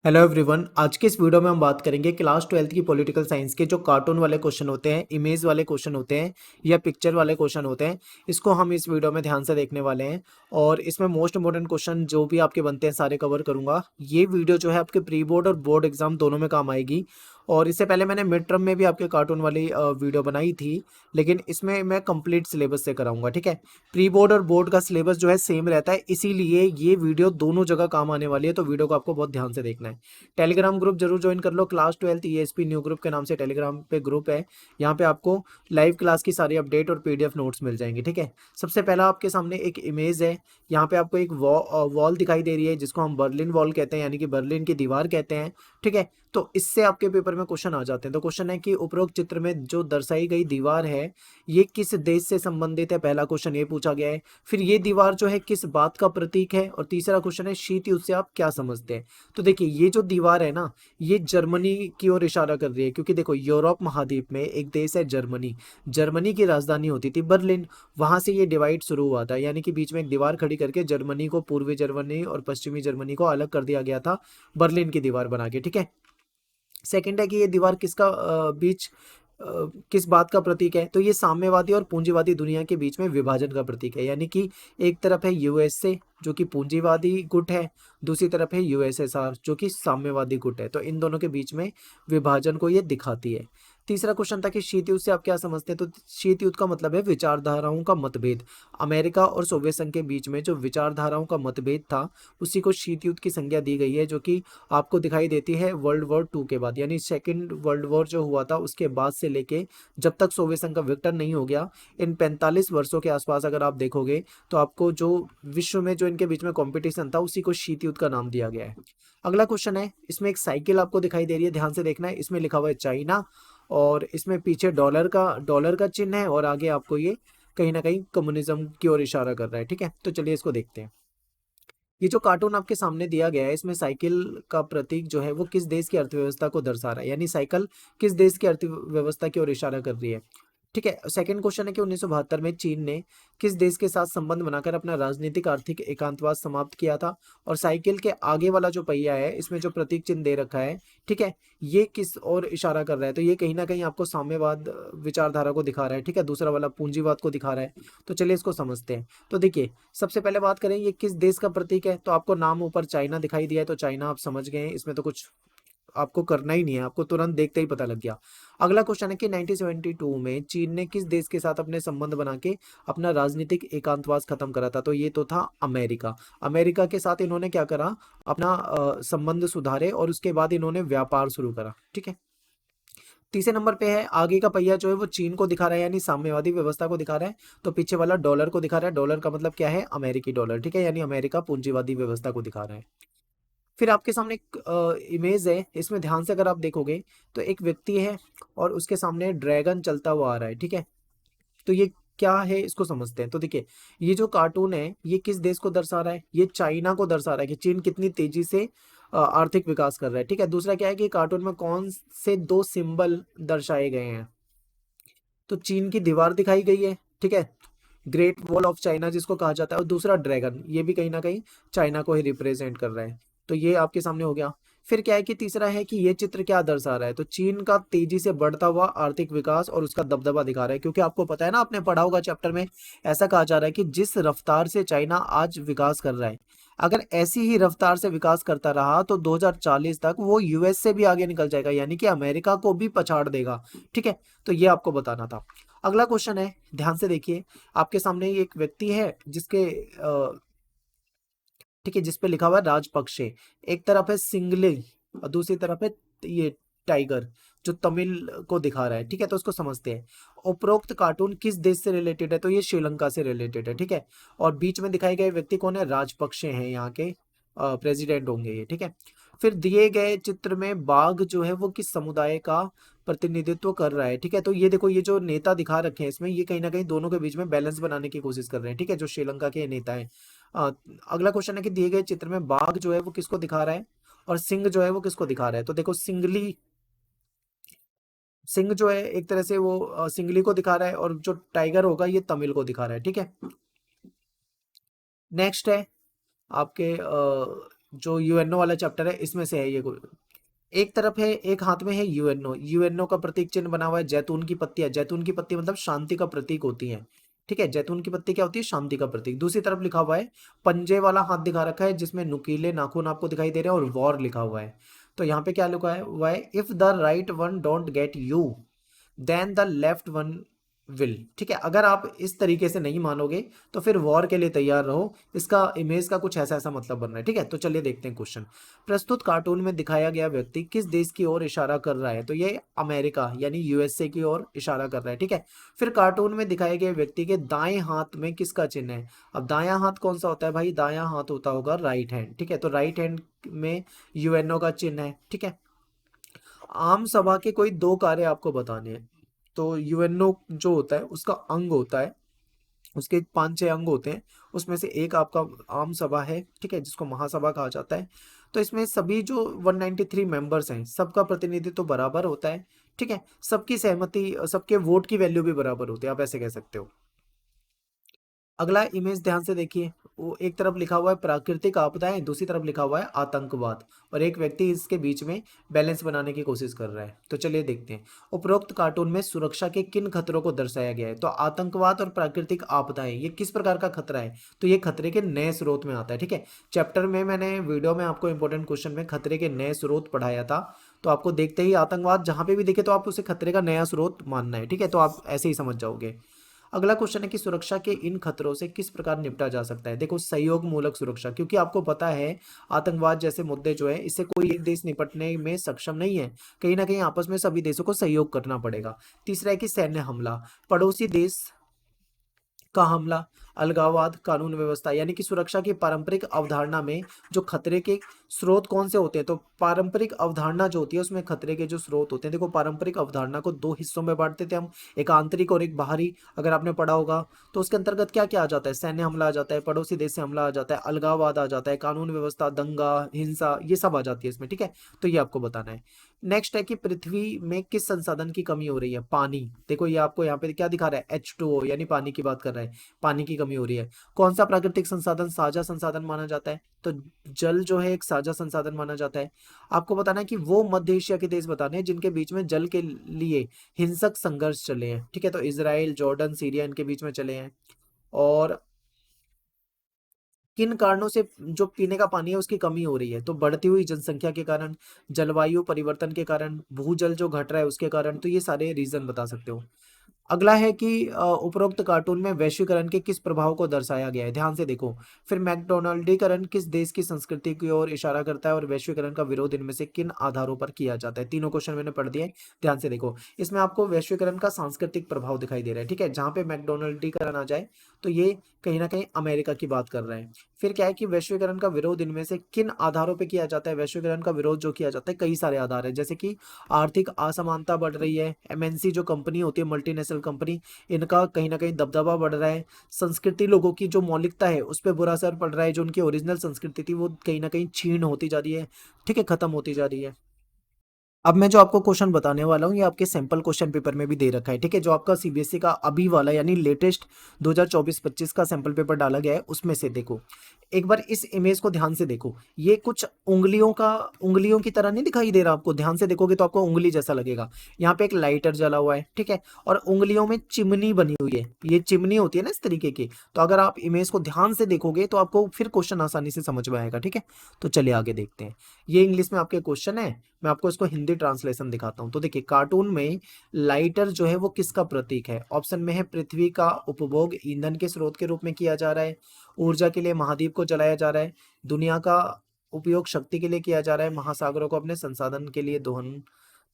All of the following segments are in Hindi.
Hello everyone. आज के इस वीडियो में हम बात करेंगे क्लास 12th की पॉलिटिकल साइंस के जो कार्टून वाले क्वेश्चन होते हैं, इमेज वाले क्वेश्चन होते हैं या पिक्चर वाले क्वेश्चन होते हैं। इसको हम इस वीडियो में ध्यान से देखने वाले हैं और इसमें मोस्ट इंपॉर्टेंट क्वेश्चन जो भी आपके बनते हैं सारे कवर करूंगा। ये वीडियो जो है आपके प्री बोर्ड और बोर्ड एग्जाम दोनों में काम आएगी। और इससे पहले मैंने मिड टर्म में भी आपके कार्टून वाली वीडियो बनाई थी, लेकिन इसमें मैं कंप्लीट सिलेबस से कराऊंगा। ठीक है, प्री बोर्ड और बोर्ड का सिलेबस जो है सेम रहता है, इसीलिए ये वीडियो दोनों जगह काम आने वाली है, तो वीडियो को आपको बहुत ध्यान से देखना है। टेलीग्राम ग्रुप जरूर ज्वाइन कर लो। Class 12th ESP new group के नाम से टेलीग्राम पे ग्रुप है। यहाँ पे आपको लाइव क्लास की सारी अपडेट और पीडीएफ नोट्स मिल जाएंगे। ठीक है, सबसे पहला आपके सामने एक इमेज है। यहाँ पे आपको एक वॉल दिखाई दे रही है जिसको हम बर्लिन वॉल कहते हैं, यानी कि बर्लिन की दीवार कहते हैं। ठीक है, तो इससे आपके पेपर में क्वेश्चन आ जाते हैं। तो क्वेश्चन है कि उपरोक्त चित्र में जो दर्शाई गई दीवार है ये किस देश से संबंधित है। पहला क्वेश्चन ये पूछा गया है। फिर ये दीवार जो है किस बात का प्रतीक है, और तीसरा क्वेश्चन है शीत युद्ध से आप क्या समझते हैं। तो देखिए, ये जो दीवार है ना, ये जर्मनी की ओर इशारा कर रही है, क्योंकि देखो यूरोप महाद्वीप में एक देश है जर्मनी। जर्मनी की राजधानी होती थी बर्लिन। वहां से ये डिवाइड शुरू हुआ था, यानी कि बीच में एक दीवार खड़ी करके जर्मनी को, पूर्वी जर्मनी और पश्चिमी जर्मनी को अलग कर दिया गया था बर्लिन की दीवार बना के। ठीक है, सेकंड है कि ये दीवार किसका बीच किस बात का प्रतीक है। तो ये साम्यवादी और पूंजीवादी दुनिया के बीच में विभाजन का प्रतीक है, यानी कि एक तरफ है यूएसए जो कि पूंजीवादी गुट है, दूसरी तरफ है यूएसएसआर जो कि साम्यवादी गुट है। तो इन दोनों के बीच में विभाजन को ये दिखाती है। तीसरा क्वेश्चन था कि शीत युद्ध से आप क्या समझते हैं। तो शीत युद्ध का मतलब है विचारधाराओं का मतभेद। अमेरिका और सोवियत संघ के बीच में जो विचारधाराओं का मतभेद था उसी को शीत युद्ध की संज्ञा दी गई है, जो कि आपको दिखाई देती है वर्ल्ड वॉर 2 के बाद, यानी सेकेंड वर्ल्ड वॉर जो हुआ था उसके बाद से लेके जब तक सोवियत संघ का विघटन नहीं हो गया, इन 45 वर्षों के आसपास अगर आप देखोगे तो आपको जो विश्व में जो इनके बीच में कंपटीशन था उसी को शीत युद्ध का नाम दिया गया है। अगला क्वेश्चन है, इसमें एक साइकिल आपको दिखाई दे रही है, ध्यान से देखना है। इसमें लिखा हुआ है चाइना, और इसमें पीछे डॉलर का चिन्ह है, और आगे आपको ये कहीं ना कहीं कम्युनिज्म की ओर इशारा कर रहा है। ठीक है, तो चलिए इसको देखते हैं। ये जो कार्टून आपके सामने दिया गया है इसमें साइकिल का प्रतीक जो है वो किस देश की अर्थव्यवस्था को दर्शा रहा है, यानी साइकिल किस देश की अर्थव्यवस्था की ओर इशारा कर रही है। ठीक है, सेकंड क्वेश्चन है कि 1972 में चीन ने किस देश के साथ संबंध बनाकर अपना राजनीतिक आर्थिक एकांतवास समाप्त किया था। और साइकिल के आगे वाला जो पहिया है इसमें जो प्रतीक चिन्ह दे रखा है, ठीक है, ये किस ओर इशारा कर रहा है। तो ये कहीं ना कहीं आपको साम्यवाद विचारधारा को दिखा रहा है। ठीक है, दूसरा वाला पूंजीवाद को दिखा रहा है। तो चलिए इसको समझते हैं। तो देखिए, सबसे पहले बात करें ये किस देश का प्रतीक है, तो आपको नाम ऊपर चाइना दिखाई दिया है, तो चाइना आप समझ गए हैं, इसमें तो कुछ आपको करना ही नहीं है, आपको तुरंत देखते ही पता लग गया। अगला क्वेश्चन है कि 1972 में चीन ने किस देश के साथ अपने संबंध बना के अपना राजनीतिक एकांतवास खत्म करा था। तो ये तो था अमेरिका। अमेरिका के साथ इन्होंने क्या करा, अपना संबंध सुधारे और उसके बाद इन्होंने व्यापार शुरू करा। ठीक है, तीसरे नंबर पे है आगे का पहिया जो है वो चीन को दिखा रहा है, यानी साम्यवादी व्यवस्था को दिखा रहा है। तो पीछे वाला डॉलर को दिखा रहा है। डॉलर का मतलब क्या है, अमेरिकी डॉलर। ठीक है, यानी अमेरिका पूंजीवादी व्यवस्था को दिखा रहा है। फिर आपके सामने एक इमेज है, इसमें ध्यान से अगर आप देखोगे तो एक व्यक्ति है और उसके सामने ड्रैगन चलता हुआ आ रहा है। ठीक है, तो ये क्या है इसको समझते हैं। तो देखिए, ये जो कार्टून है ये किस देश को दर्शा रहा है, ये चाइना को दर्शा रहा है कि चीन कितनी तेजी से आर्थिक विकास कर रहा है। ठीक है, दूसरा क्या है कि कार्टून में कौन से दो सिंबल दर्शाए गए हैं। तो चीन की दीवार दिखाई गई है, ठीक है, ग्रेट वॉल ऑफ चाइना जिसको कहा जाता है, और दूसरा ड्रैगन, ये भी कहीं ना कहीं चाइना को ही रिप्रेजेंट कर रहा है। तो ये आपके सामने हो गया। फिर क्या है कि तीसरा है कि ये चित्र क्या दर्शा रहा है। तो चीन का तेजी से बढ़ता हुआ आर्थिक विकास और उसका दबदबा दिखा रहा है, क्योंकि आपको पता है ना, आपने पढ़ा होगा चैप्टर में, ऐसा कहा जा रहा है कि जिस रफ्तार से चाइना आज विकास कर रहा है, अगर ऐसी ही रफ्तार से विकास करता रहा तो 2040 तक वो यूएस से भी आगे निकल जाएगा, यानी कि अमेरिका को भी पछाड़ देगा। ठीक है, तो ये आपको बताना था। अगला क्वेश्चन है, ध्यान से देखिए, आपके सामने एक व्यक्ति है जिसके ठीक है, जिसपे लिखा हुआ है राजपक्षे। एक तरफ है सिंगले और दूसरी तरफ है ये टाइगर जो तमिल को दिखा रहा है। ठीक है, तो उसको समझते हैं। उपरोक्त कार्टून किस देश से रिलेटेड है, तो ये श्रीलंका से रिलेटेड है। ठीक है, और बीच में दिखाए गए व्यक्ति कौन है, राजपक्षे हैं, यहाँ के प्रेसिडेंट होंगे ये। ठीक है, फिर दिए गए चित्र में बाघ जो है वो किस समुदाय का प्रतिनिधित्व कर रहा है। ठीक है, तो ये देखो, ये जो नेता दिखा रखे हैं इसमें, ये कहीं ना कहीं दोनों के बीच में बैलेंस बनाने की कोशिश कर रहे हैं। ठीक है, जो श्रीलंका के नेता है। अगला क्वेश्चन है कि दिए गए चित्र में बाघ जो है वो किसको दिखा रहा है और सिंह जो है वो किसको दिखा रहा है। तो देखो, सिंह जो है एक तरह से वो सिंगली को दिखा रहा है, और जो टाइगर होगा ये तमिल को दिखा रहा है। ठीक है, नेक्स्ट है आपके जो यूएनओ वाला चैप्टर है इसमें से है ये। एक तरफ है, एक हाथ में है यूएनओ, यूएनओ का प्रतीक चिन्ह बना हुआ है जैतून की पत्तियां, जैतून की पत्ती मतलब शांति का प्रतीक होती है, ठीक है, जैतून की पत्ती क्या होती है, शांति का प्रतीक। दूसरी तरफ लिखा हुआ है, पंजे वाला हाथ दिखा रखा है जिसमें नुकीले नाखून आपको दिखाई दे रहे हैं और वॉर लिखा हुआ है। तो यहाँ पे क्या लिखा है हुआ है, if the right one don't get you then the left one will, ठीक है, अगर आप इस तरीके से नहीं मानोगे तो फिर वॉर के लिए तैयार रहो। इसका इमेज का कुछ ऐसा ऐसा मतलब बन रहा है, ठीक है। तो चलिए देखते हैं क्वेश्चन। प्रस्तुत कार्टून में दिखाया गया व्यक्ति किस देश की ओर इशारा कर रहा है, तो ये अमेरिका यानी यूएसए की ओर इशारा कर रहा है, ठीक है। फिर कार्टून में दिखाए गए व्यक्ति के दाएं हाथ में किसका चिन्ह है। अब दायां हाथ कौन सा होता है भाई, दायां हाथ होता होगा राइट हैंड, ठीक है, तो राइट हैंड में यूएनओ का चिन्ह है, ठीक है। आम सभा के कोई दो कार्य आपको बताने हैं। तो यूएनओ जो होता है उसका अंग होता है, उसके 5-6 अंग होते हैं, उसमें से एक आपका आम सभा है, ठीक है, जिसको महासभा कहा जाता है। तो इसमें सभी जो 193 मेंबर्स हैं सबका प्रतिनिधित्व तो बराबर होता है, ठीक है, सबकी सहमति, सबके वोट की वैल्यू भी बराबर होती है, आप ऐसे कह सकते हो। अगला इमेज ध्यान से देखिए, वो एक तरफ लिखा हुआ है प्राकृतिक आपदाएं, दूसरी तरफ लिखा हुआ है आतंकवाद, और एक व्यक्ति इसके बीच में बैलेंस बनाने की कोशिश कर रहा है। तो चलिए देखते हैं, उपरोक्त कार्टून में सुरक्षा के किन खतरों को दर्शाया गया है। तो आतंकवाद और प्राकृतिक आपदाएं ये किस प्रकार का खतरा है, तो ये खतरे के नए स्रोत में आता है, ठीक है। चैप्टर में मैंने वीडियो में आपको इंपॉर्टेंट क्वेश्चन में खतरे के नए स्रोत पढ़ाया था। तो आपको देखते ही आतंकवाद जहां पे भी दिखे तो आप उसे खतरे का नया स्रोत मानना है, ठीक है, तो आप ऐसे ही समझ जाओगे। अगला क्वेश्चन है कि सुरक्षा के इन खतरों से किस प्रकार निपटा जा सकता है। देखो, सहयोग मूलक सुरक्षा, क्योंकि आपको पता है आतंकवाद जैसे मुद्दे जो है इससे कोई एक देश निपटने में सक्षम नहीं है, कहीं ना कहीं आपस में सभी देशों को सहयोग करना पड़ेगा। तीसरा है कि सैन्य हमला, पड़ोसी देश का हमला, अलगाववाद, कानून व्यवस्था, यानी कि सुरक्षा की पारंपरिक अवधारणा में जो खतरे के स्रोत कौन से होते हैं। तो पारंपरिक अवधारणा जो होती है उसमें खतरे के जो स्रोत होते हैं, देखो पारंपरिक अवधारणा को दो हिस्सों में बांटते थे हम, एक आंतरिक और एक बाहरी। अगर आपने पढ़ा होगा तो उसके अंतर्गत क्या क्या आ जाता है, सैन्य हमला आ जाता है, पड़ोसी देश से हमला आ जाता है, अलगाववाद आ जाता है, कानून व्यवस्था, दंगा, हिंसा, ये सब आ जाती है इसमें, ठीक है। तो ये आपको बताना है। नेक्स्ट है कि पृथ्वी में किस संसाधन की कमी हो रही है, पानी। देखो ये आपको यहाँ पे क्या दिखा रहा है, H2O यानी पानी की बात कर रहा है, पानी की कमी हो रही है। कौन सा प्राकृतिक संसाधन साझा संसाधन माना जाता है, तो जल जो है एक साझा संसाधन माना जाता है। आपको बताना है कि वो मध्य एशिया के देश बताने हैं जिनके बीच में जल के लिए हिंसक संघर्ष चले हैं, ठीक है, तो इसराइल, जॉर्डन, सीरिया इनके बीच में चले हैं। और किन कारणों से जो पीने का पानी है उसकी कमी हो रही है, तो बढ़ती हुई जनसंख्या के कारण, जलवायु परिवर्तन के कारण, भूजल जो घट रहा है उसके कारण, तो ये सारे रीजन बता सकते हो। अगला है कि उपरोक्त कार्टून में वैश्वीकरण के किस प्रभाव को दर्शाया गया है, ध्यान से देखो। फिर मैकडोनाल्डीकरण किस देश की संस्कृति की ओर इशारा करता है और वैश्वीकरण का विरोध इनमें से किन आधारों पर किया जाता है। तीनों क्वेश्चन मैंने पढ़ दिए, ध्यान से देखो। इसमें आपको वैश्वीकरण का सांस्कृतिक प्रभाव दिखाई दे रहा है, ठीक है, जहां पे मैकडोनाल्डीकरण आ जाए तो ये कहीं ना कहीं अमेरिका की बात कर रहे हैं। फिर क्या है कि वैश्वीकरण का विरोध इनमें से किन आधारों पर किया जाता है। वैश्वीकरण का विरोध जो किया जाता है कई सारे आधार है, जैसे कि आर्थिक असमानता बढ़ रही है, एमएनसी जो कंपनी होती है मल्टीनेशनल कंपनी, इनका कहीं ना कहीं दबदबा बढ़ रहा है, संस्कृति लोगों की जो मौलिकता है उस पर बुरा असर पड़ रहा है, जो उनकी ओरिजिनल संस्कृति थी वो कहीं ना कहीं छीन होती जा रही है, ठीक है, खत्म होती जा रही है। अब मैं जो आपको क्वेश्चन बताने वाला हूँ ये आपके सैंपल क्वेश्चन पेपर में भी दे रखा है, ठीक है, जो आपका सीबीएसई का अभी वाला यानी लेटेस्ट 2024-25 का सैंपल पेपर डाला गया है उसमें से देखो। एक बार इस इमेज को ध्यान से देखो, ये कुछ उंगलियों की तरह नहीं दिखाई दे रहा आपको, ध्यान से देखोगे तो आपको उंगली जैसा लगेगा। यहाँ पे एक लाइटर जला हुआ है, ठीक है, और उंगलियों में चिमनी बनी हुई है, ये चिमनी होती है ना इस तरीके की। तो अगर आप इमेज को ध्यान से देखोगे तो आपको फिर क्वेश्चन आसानी से समझ में आएगा, ठीक है। तो चलिए आगे देखते हैं। ये इंग्लिश में आपके क्वेश्चन है, मैं आपको इसको हिंदी ट्रांसलेशन दिखाता हूं। तो देखिए, कार्टून में लाइटर जो है वो किसका प्रतीक है। ऑप्शन में है पृथ्वी का उपभोग ईंधन के स्रोत के रूप में किया जा रहा है, ऊर्जा के लिए महाद्वीप को जलाया जा रहा है, दुनिया का उपयोग शक्ति के लिए किया जा रहा है, महासागरों को अपने संसाधन के लिए दोहन,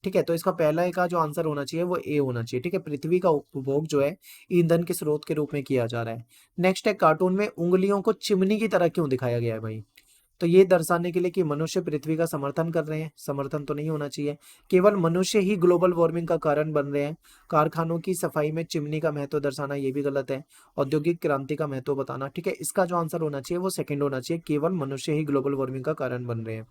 ठीक है। तो इसका पहला का जो आंसर होना चाहिए वो ए होना चाहिए, ठीक है, पृथ्वी का उपभोग जो है ईंधन के स्रोत के रूप में किया जा रहा है। नेक्स्ट है, कार्टून में उंगलियों को चिमनी की तरह क्यों दिखाया गया है भाई। तो ये दर्शाने के लिए कि मनुष्य पृथ्वी का समर्थन कर रहे हैं, समर्थन तो नहीं होना चाहिए। केवल मनुष्य ही ग्लोबल वार्मिंग का कारण बन रहे हैं। कारखानों की सफाई में चिमनी का महत्व दर्शाना ये भी गलत है। औद्योगिक क्रांति का महत्व बताना, ठीक है, इसका जो आंसर होना चाहिए वो सेकंड होना चाहिए, केवल मनुष्य ही ग्लोबल वार्मिंग का कारण बन रहे हैं।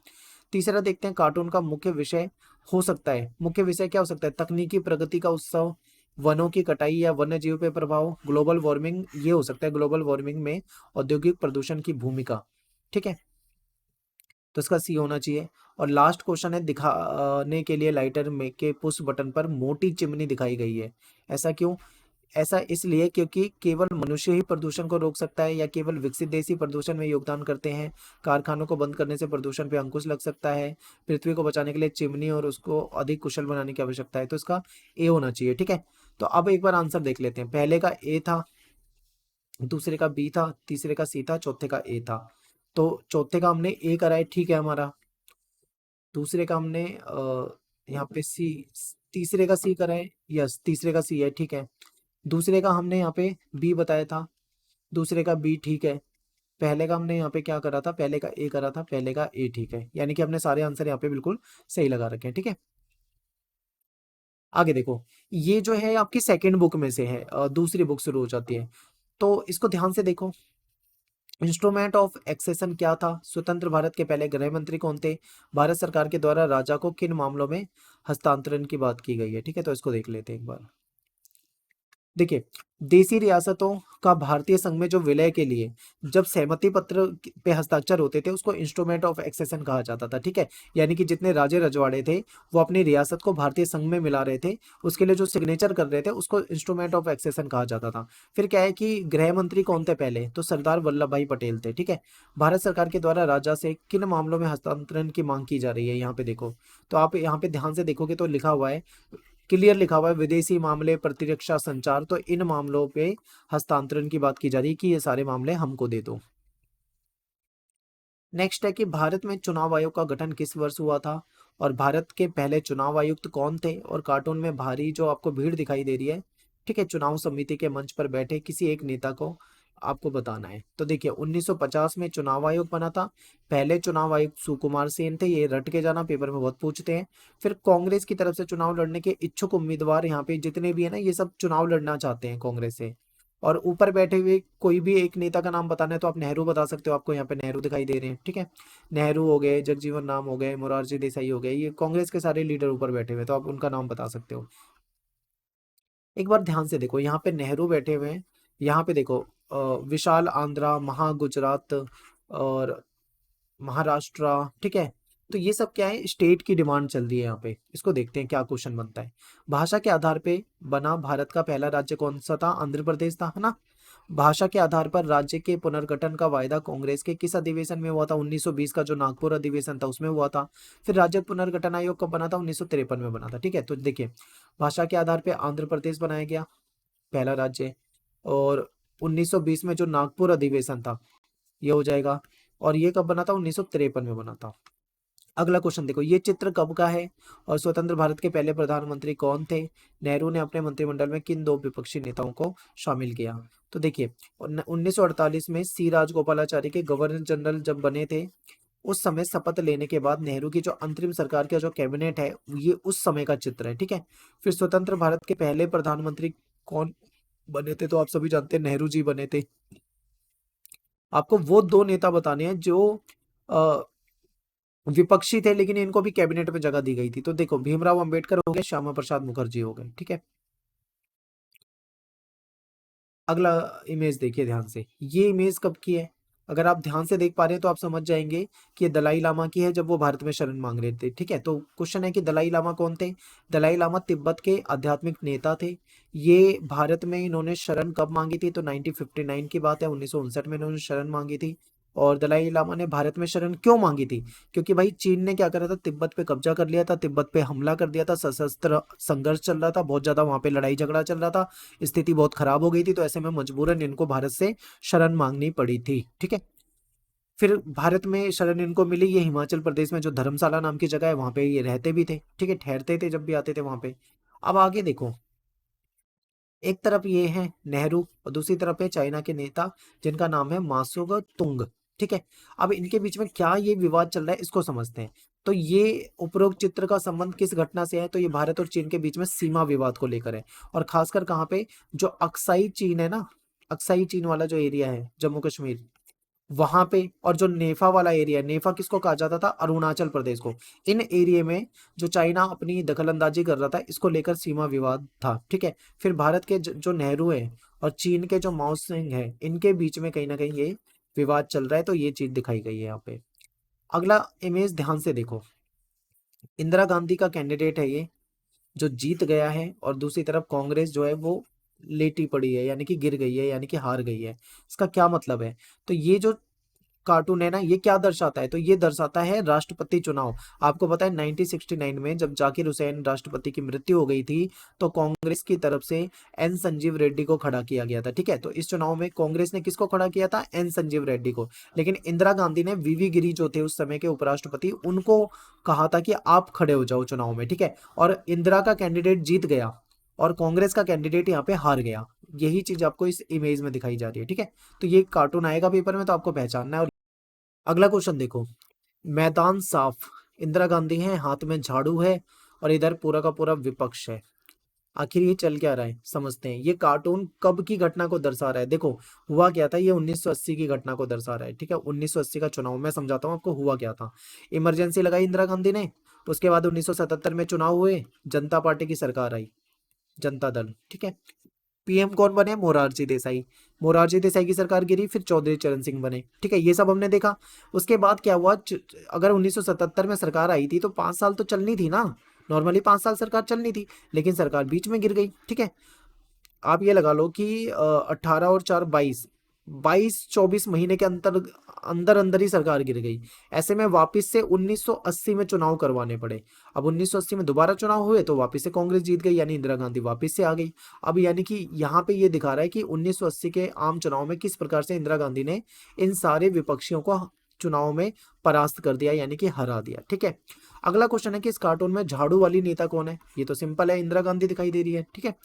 तीसरा देखते हैं, कार्टून का मुख्य विषय हो सकता है, मुख्य विषय क्या हो सकता है, तकनीकी प्रगति का उत्सव, वनों की कटाई या वन्य जीव पे प्रभाव, ग्लोबल वार्मिंग, ये हो सकता है ग्लोबल वार्मिंग में औद्योगिक प्रदूषण की भूमिका, ठीक है। तो इसका सी होना चाहिए। और लास्ट क्वेश्चन है, दिखाने के लिए लाइटर में के पुश बटन पर मोटी चिमनी दिखाई गई है। ऐसा क्यों? ऐसा इसलिए क्योंकि केवल मनुष्य ही प्रदूषण को रोक सकता है, या केवल विकसित देश ही प्रदूषण में योगदान करते हैं। कारखानों को बंद करने से प्रदूषण पे अंकुश लग सकता है। पृथ्वी को बचाने के लिए चिमनी और उसको अधिक कुशल बनाने की आवश्यकता है। तो इसका ए होना चाहिए। ठीक है, तो अब एक बार आंसर देख लेते हैं। पहले का ए था, दूसरे का बी था, तीसरे का सी था, चौथे का ए था। तो चौथे का हमने ए करा है, ठीक है हमारा। दूसरे का हमने यहाँ पे सी, तीसरे का सी करा है, यस तीसरे का सी है, ठीक है। दूसरे का हमने यहाँ पे बी बताया था, दूसरे का बी, ठीक है। पहले का हमने यहाँ पे क्या करा था, पहले का ए करा था, पहले का ए, ठीक है। यानी कि हमने सारे आंसर यहाँ पे बिल्कुल सही लगा रखे हैं, ठीक है। आगे देखो, ये जो है आपकी सेकंड बुक में से है, दूसरी बुक शुरू हो जाती है। तो इसको ध्यान से देखो। इंस्ट्रूमेंट ऑफ एक्सेशन क्या था? स्वतंत्र भारत के पहले गृह मंत्री कौन थे? भारत सरकार के द्वारा राजा को किन मामलों में हस्तांतरण की बात की गई है? ठीक है, तो इसको देख लेते हैं एक बार। देखिए, देशी रियासतों का भारतीय संघ में जो विलय के लिए जब सहमति पत्र पे हस्ताक्षर होते थे, उसको इंस्ट्रूमेंट ऑफ एक्सेशन कहा जाता था। ठीक है, यानी कि जितने राजे रजवाड़े थे वो अपनी रियासत को भारतीय संघ में मिला रहे थे, उसके लिए जो सिग्नेचर कर रहे थे उसको इंस्ट्रूमेंट ऑफ एक्सेशन कहा जाता था। फिर क्या है कि गृह मंत्री कौन थे पहले? तो सरदार वल्लभ भाई पटेल थे। ठीक है, भारत सरकार के द्वारा राजा से किन मामलों में हस्तांतरण की मांग की जा रही है, यहाँ पे देखो। तो आप यहाँ पे ध्यान से देखोगे तो लिखा हुआ है, क्लियर लिखा हुआ है, विदेशी मामले, प्रतिरक्षा, संचार। तो इन मामलों पे हस्तांतरण की बात की जा रही है कि ये सारे मामले हमको दे दो। नेक्स्ट है कि भारत में चुनाव आयोग का गठन किस वर्ष हुआ था, और भारत के पहले चुनाव आयुक्त कौन थे? और कार्टून में भारी जो आपको भीड़ दिखाई दे रही है, ठीक है, चुनाव समिति के मंच पर बैठे किसी एक नेता को आपको बताना है। तो देखिए, 1950 में चुनाव आयोग बना था। पहले चुनाव आयुक्त सुकुमार सेन थे, ये रट के जाना, पेपर में बहुत पूछते हैं। फिर कांग्रेस की तरफ से चुनाव लड़ने के इच्छुक उम्मीदवार यहाँ पे जितने भी है ना, ये सब चुनाव लड़ना चाहते हैं कांग्रेस से। और ऊपर बैठे हुए कोई भी एक नेता का नाम बताना है तो आप नेहरू बता सकते हो, आपको यहाँ पे नेहरू दिखाई दे रहे हैं। ठीक है, नेहरू हो गए, जगजीवन राम हो गए, मोरारजी देसाई हो गए, ये कांग्रेस के सारे लीडर ऊपर बैठे हुए, तो आप उनका नाम बता सकते हो। एक बार ध्यान से देखो, यहाँ पे नेहरू बैठे हुए हैं, यहाँ पे देखो विशाल आंध्रा, महा गुजरात और महाराष्ट्र। ठीक है, तो ये सब क्या है, स्टेट की डिमांड चल रही है यहाँ पे। इसको देखते हैं क्या क्वेश्चन बनता है। भाषा के आधार पे बना भारत का पहला राज्य कौन सा था? आंध्र प्रदेश था, है ना। भाषा के आधार पर राज्य के पुनर्गठन का वायदा कांग्रेस के किस अधिवेशन में हुआ था? 1920 का जो नागपुर अधिवेशन था उसमें हुआ था। फिर राज्य पुनर्गठन आयोग कब बना था? 1953 में बना था। ठीक है, तो देखिए, भाषा के आधार पर आंध्र प्रदेश बनाया गया पहला राज्य, और 1920 में जो नागपुर अधिवेशन था ये हो जाएगा। और ये कब बना था? 1953 में बना था। अगला क्वेश्चन देखो, ये चित्र कब का है, और स्वतंत्र भारत के पहले प्रधानमंत्री कौन थे? नेहरू ने अपने मंत्रिमंडल में किन दो विपक्षी नेताओं को शामिल किया? तो देखिए, 1948 में सी राजगोपालाचारी के गवर्नर जनरल जब बने थे, उस समय शपथ लेने के बाद नेहरू की जो अंतरिम सरकार का जो कैबिनेट है, ये उस समय का चित्र है। ठीक है, फिर स्वतंत्र भारत के पहले प्रधानमंत्री कौन बने थे? तो आप सभी जानते हैं नेहरू जी बने थे। आपको वो दो नेता बताने हैं जो अ, विपक्षी थे, लेकिन इनको भी कैबिनेट में जगह दी गई थी। तो देखो, भीमराव अंबेडकर हो गए, श्यामा प्रसाद मुखर्जी हो गए। ठीक है, अगला इमेज देखिए ध्यान से, ये इमेज कब की है? अगर आप ध्यान से देख पा रहे हैं तो आप समझ जाएंगे कि ये दलाई लामा की है, जब वो भारत में शरण मांग रहे थे। ठीक है, तो क्वेश्चन है कि दलाई लामा कौन थे? दलाई लामा तिब्बत के आध्यात्मिक नेता थे। ये भारत में इन्होंने शरण कब मांगी थी? तो 1959 की बात है, 1959 में इन्होंने शरण मांगी थी। और दलाई लामा ने भारत में शरण क्यों मांगी थी? क्योंकि भाई चीन ने क्या करा था, तिब्बत पे कब्जा कर लिया था, तिब्बत पे हमला कर दिया था, सशस्त्र संघर्ष चल रहा था, बहुत ज्यादा वहां पे लड़ाई झगड़ा चल रहा था, स्थिति बहुत खराब हो गई थी। तो ऐसे में मजबूरन इनको भारत से शरण मांगनी पड़ी थी। ठीक है, फिर भारत में शरण इनको मिली, ये हिमाचल प्रदेश में जो धर्मशाला नाम की जगह है वहां पे ये रहते भी थे। ठीक है, ठहरते थे जब भी आते थे वहां पे। अब आगे देखो, एक तरफ ये है नेहरू और दूसरी तरफ है चाइना के नेता जिनका नाम है मासुग तुंग। ठीक है, अब इनके बीच में क्या ये विवाद चल रहा है, इसको समझते हैं। तो ये उपरोक्त चित्र का संबंध किस घटना से है? तो ये भारत और चीन के बीच में सीमा विवाद को लेकर है, और खासकर कहाँ पे, जो अक्साई चीन है ना, अक्साई चीन वाला जो एरिया है जम्मू कश्मीर, वहां पे, और जो नेफा वाला एरिया है, नेफा किसको कहा जाता था? अरुणाचल प्रदेश को। इन एरिया में जो चाइना अपनी दखलंदाजी कर रहा था, इसको लेकर सीमा विवाद था। ठीक है, फिर भारत के जो नेहरू है और चीन के जो माओ सेंग है, इनके बीच में कहीं ना कहीं ये विवाद चल रहा है। तो ये चीज दिखाई गई है यहाँ पे। अगला इमेज ध्यान से देखो, इंदिरा गांधी का कैंडिडेट है ये, जो जीत गया है, और दूसरी तरफ कांग्रेस जो है वो लेटी पड़ी है, यानी कि गिर गई है, यानी कि हार गई है। इसका क्या मतलब है? तो ये जो कार्टून है ना, ये क्या दर्शाता है? तो ये दर्शाता है राष्ट्रपति चुनाव। आपको पता है 1969 में जब जाकिर हुसैन राष्ट्रपति की मृत्यु हो गई थी, तो कांग्रेस की तरफ से एन संजीव रेड्डी को खड़ा किया गया था। ठीक है, तो इस चुनाव में कांग्रेस ने किसको खड़ा किया था? एन संजीव रेड्डी को। लेकिन इंदिरा गांधी ने वीवी गिरी जो थे उस समय के उपराष्ट्रपति, उनको कहा था कि आप खड़े हो जाओ चुनाव में। ठीक है, और इंदिरा का कैंडिडेट जीत गया और कांग्रेस का कैंडिडेट यहाँ पे हार गया। यही चीज आपको इस इमेज में दिखाई जा रही है। ठीक है, तो ये कार्टून आएगा पेपर में, तो आपको पहचानना है। अगला क्वेश्चन देखो, मैदान साफ, इंदिरा गांधी है, हाथ में झाड़ू है, और इधर पूरा का पूरा विपक्ष है। आखिर ये चल क्या रहा है, समझते हैं। ये कार्टून कब की घटना को दर्शा रहा है? देखो, हुआ क्या था, ये 1980 की घटना को दर्शा रहा है। ठीक है, 1980 का चुनाव मैं समझाता हूँ आपको हुआ क्या था। इमरजेंसी लगाई इंदिरा गांधी ने, उसके बाद 1977 में चुनाव हुए, जनता पार्टी की सरकार आई, जनता दल। ठीक है, पीएम कौन बने? मोरारजी देसाई। मोरारजी देसाई की सरकार गिरी, फिर चौधरी चरण सिंह बने। ठीक है, ये सब हमने देखा। उसके बाद क्या हुआ, अगर 1977 में सरकार आई थी तो 5 साल तो चलनी थी ना, नॉर्मली 5 साल सरकार चलनी थी, लेकिन सरकार बीच में गिर गई। ठीक है, आप ये लगा लो कि 18 और 4 22, 22-24 महीने के अंतर अंदर अंदर ही सरकार गिर गई। ऐसे में वापस से 1980 में चुनाव करवाने पड़े। अब 1980 में दोबारा चुनाव हुए तो वापस से कांग्रेस जीत गई, यानी इंदिरा गांधी वापस से आ गई। अब यानी कि यहाँ पे ये दिखा रहा है कि 1980 के आम चुनाव में किस प्रकार से इंदिरा गांधी ने इन सारे विपक्षियों को चुनाव में परास्त कर दिया, यानी कि हरा दिया। ठीक है, अगला क्वेश्चन है कि इस कार्टून में झाड़ू वाली नेता कौन है? ये तो सिंपल है, इंदिरा गांधी दिखाई दे रही है। ठीक है,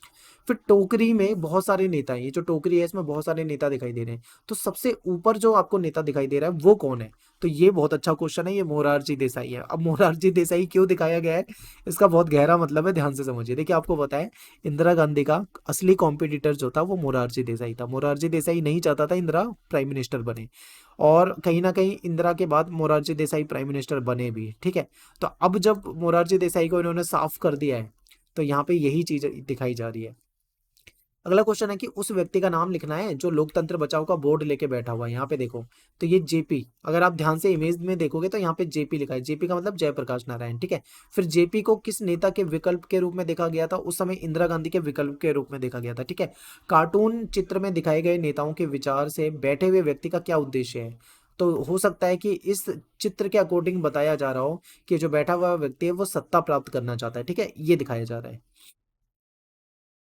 फिर टोकरी में बहुत सारे नेता हैं, ये जो टोकरी है इसमें बहुत सारे नेता दिखाई दे रहे हैं, तो सबसे ऊपर जो आपको नेता दिखाई दे रहा है वो कौन है? तो ये बहुत अच्छा क्वेश्चन है, ये मोरारजी देसाई है। अब मोरारजी देसाई क्यों दिखाया गया है, इसका बहुत गहरा मतलब है, ध्यान से समझिए। देखिए, आपको पता है इंदिरा गांधी का असली कॉम्पिटिटर जो था वो मोरारजी देसाई था। मोरारजी देसाई नहीं चाहता था इंदिरा प्राइम मिनिस्टर बने, और कहीं ना कहीं इंदिरा के बाद मोरारजी देसाई प्राइम मिनिस्टर बने भी। ठीक है, तो अब जब मोरारजी देसाई को इन्होंने साफ कर दिया है, तो यहाँ पे यही चीज दिखाई जा रही है। अगला क्वेश्चन है कि उस व्यक्ति का नाम लिखना है जो लोकतंत्र बचाओ का बोर्ड लेके बैठा हुआ है। यहाँ पे देखो, तो ये जेपी, अगर आप ध्यान से इमेज में देखोगे तो यहाँ पे जेपी लिखा है। जेपी का मतलब जयप्रकाश नारायण। ठीक है, फिर जेपी को किस नेता के विकल्प के रूप में देखा गया था? उस समय इंदिरा गांधी के विकल्प के रूप में देखा गया था। ठीक है, कार्टून चित्र में दिखाए गए नेताओं के विचार से बैठे हुए व्यक्ति का क्या उद्देश्य है? तो हो सकता है कि इस चित्र के अकॉर्डिंग बताया जा रहा हो कि जो बैठा हुआ व्यक्ति है वो सत्ता प्राप्त करना चाहता है। ठीक है, ये दिखाया जा रहा है।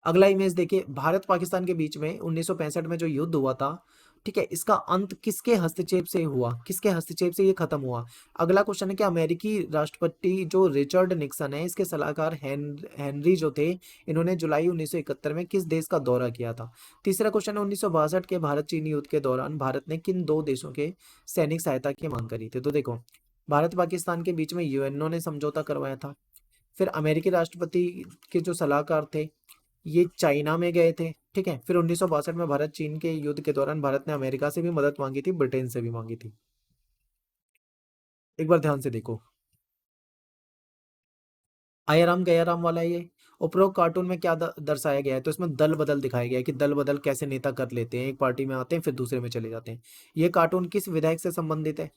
अगला इमेज देखिए, भारत पाकिस्तान के बीच में 1965 में जो युद्ध हुआ था, ठीक है, इसका अंत किसके हस्तक्षेप से हुआ? किसके हस्तक्षेप से ये खत्म हुआ? अगला क्वेश्चन है कि अमेरिकी राष्ट्रपति जो रिचर्ड निक्सन है, इसके सलाहकार हेनरी जो थे, इन्होंने जुलाई 1971 में किस देश का दौरा किया था? तीसरा क्वेश्चन है, 1962 के भारत चीन युद्ध के दौरान भारत ने किन दो देशों के सैनिक सहायता की मांग करी थी? तो देखो, भारत पाकिस्तान के बीच में यूएनओ ने समझौता करवाया था। फिर अमेरिकी राष्ट्रपति के जो सलाहकार थे, ये चाइना में गए थे। ठीक है, फिर 1962 में भारत चीन के युद्ध के दौरान भारत ने अमेरिका से भी मदद मांगी थी, ब्रिटेन से भी मांगी थी। एक बार ध्यान से देखो, आयाराम गयाराम वाला ये उपरोक्त कार्टून में क्या दर्शाया गया है? तो इसमें दल बदल दिखाया गया है कि दल बदल कैसे नेता कर लेते हैं, एक पार्टी में आते हैं फिर दूसरे में चले जाते हैं। ये कार्टून किस विधायक से संबंधित है?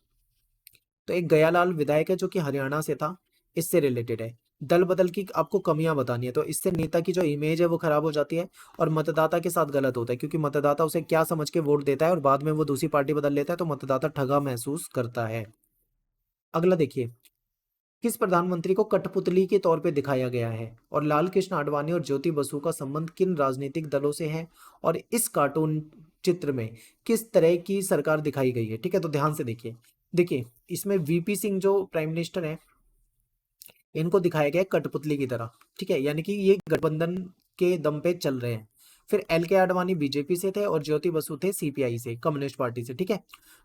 तो एक गयालाल विधायक है जो कि हरियाणा से था, इससे रिलेटेड है। दल बदल की आपको कमियां बतानी है, तो इससे नेता की जो इमेज है वो खराब हो जाती है, और मतदाता के साथ गलत होता है, क्योंकि मतदाता उसे क्या समझ के वोट देता है और बाद में वो दूसरी पार्टी बदल लेता है, तो मतदाता ठगा महसूस करता है। अगला देखिए, किस प्रधानमंत्री को कठपुतली के तौर पे दिखाया गया है, और लाल कृष्ण आडवाणी और ज्योति बसु का संबंध किन राजनीतिक दलों से है, और इस कार्टून चित्र में किस तरह की सरकार दिखाई गई है? ठीक है, तो ध्यान से देखिए। देखिए, इसमें वीपी सिंह जो प्राइम मिनिस्टर है, इनको दिखाया गया है कठपुतली की तरह। ठीक है, यानी कि ये गठबंधन के दम पे चल रहे हैं। फिर एल के आडवाणी बीजेपी से थे और ज्योति बसु थे सीपीआई से, कम्युनिस्ट पार्टी से। ठीक है,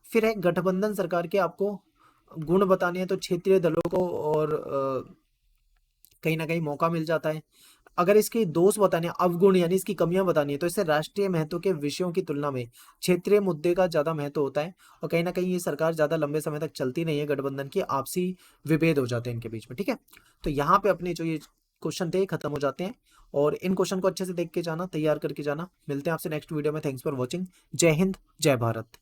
फिर है गठबंधन सरकार के आपको गुण बताने हैं, तो क्षेत्रीय दलों को और कहीं ना कहीं मौका मिल जाता है। अगर इसके दोष बताने हैं, अवगुण यानी इसकी कमियां बतानी है, तो इससे राष्ट्रीय महत्व के विषयों की तुलना में क्षेत्रीय मुद्दे का ज्यादा महत्व होता है, और कहीं ना कहीं ये सरकार ज्यादा लंबे समय तक चलती नहीं है, गठबंधन की आपसी विभेद हो जाते हैं इनके बीच में। ठीक है, तो यहाँ पे अपने जो ये क्वेश्चन थे खत्म हो जाते हैं, और इन क्वेश्चन को अच्छे से देख के जाना, तैयार करके जाना। मिलते हैं आपसे नेक्स्ट वीडियो में। Thanks for watching. जय हिंद, जय भारत।